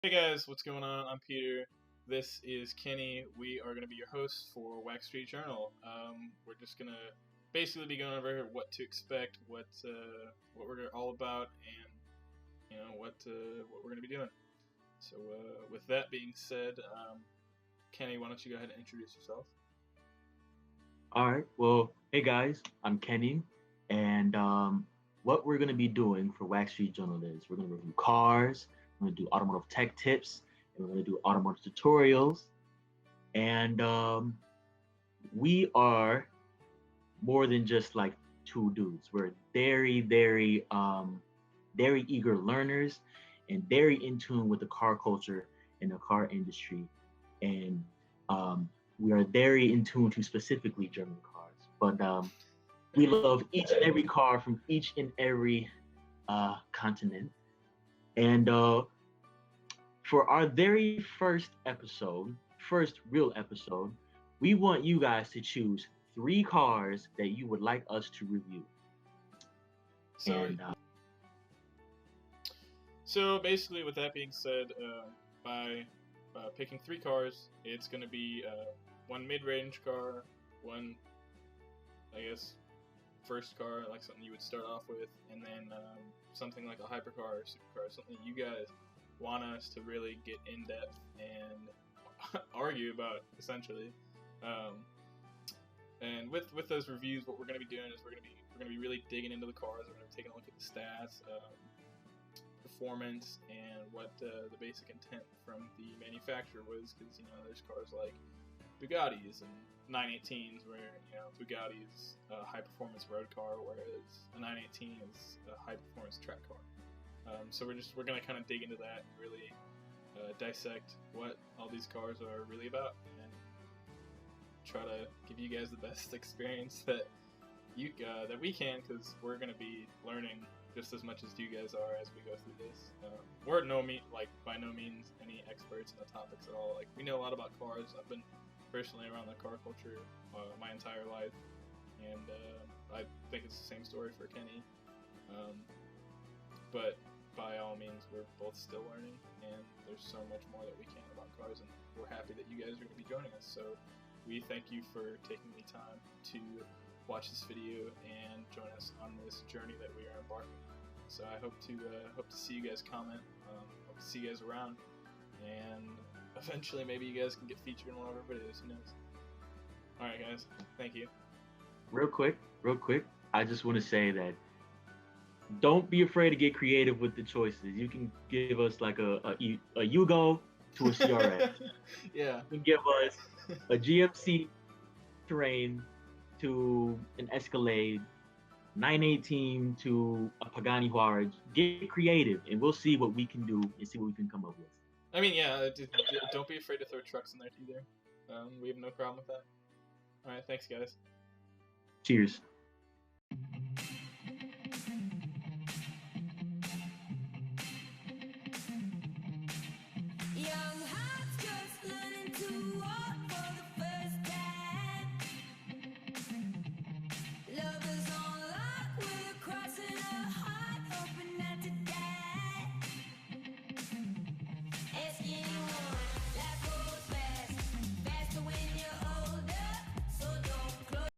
Hey guys, what's going on? I'm Peter. This is Kenny. We are going to be your hosts for WackStreet Journal. We're just going to basically be going over what to expect, what we're all about, and what we're going to be doing. So with that being said, Kenny, why don't you go ahead and introduce yourself? All right. Well, hey guys, I'm Kenny, and what we're gonna be doing for Wax Street Journal is we're gonna review cars, we're gonna do automotive tech tips, and we're gonna do automotive tutorials, and we are more than just like two dudes. We're very eager learners, and very in tune with the car culture and the car industry, and we are very in tune to specifically German cars. But we love each and every car from each and every continent. And for our very first real episode, we want you guys to choose three cars that you would like us to review. So, And so basically, with that being said, by picking three cars, it's going to be one mid-range car, one, I guess, first car, like something you would start off with, and then something like a hypercar or supercar, something you guys want us to really get in depth and argue about, essentially. And with those reviews, what we're going to be doing is we're going to be really digging into the cars. We're going to be taking a look at the stats, performance, and what the basic intent from the manufacturer was, because there's cars like Bugattis and 918s where Bugatti is a high performance road car, whereas a 918 is a high performance track car. So we're gonna kind of dig into that and really dissect what all these cars are really about and try to give you guys the best experience that we can, because we're gonna be learning just as much as you guys are as we go through this. We're by no means any experts in the topics at all. Like, we know a lot about cars. I've been personally around the car culture my entire life, and I think it's the same story for Kenny. But by all means, we're both still learning, and there's so much more that we can about cars, and we're happy that you guys are going to be joining us. So we thank you for taking the time to watch this video and join us on this journey that we are embarking on. So I hope to see you guys comment. Hope to see you guys around, and eventually maybe you guys can get featured in one of our videos. Who knows? All right, guys. Thank you. real quick, I just want to say that don't be afraid to get creative with the choices. You can give us like a Yugo to a CRX. Yeah. You can give us a GMC Terrain to an Escalade, 918 to a Pagani Huayra. Get creative, and we'll see what we can do and see what we can come up with. I mean, yeah, don't be afraid to throw trucks in there either. We have no problem with that. All right, thanks, guys. Cheers.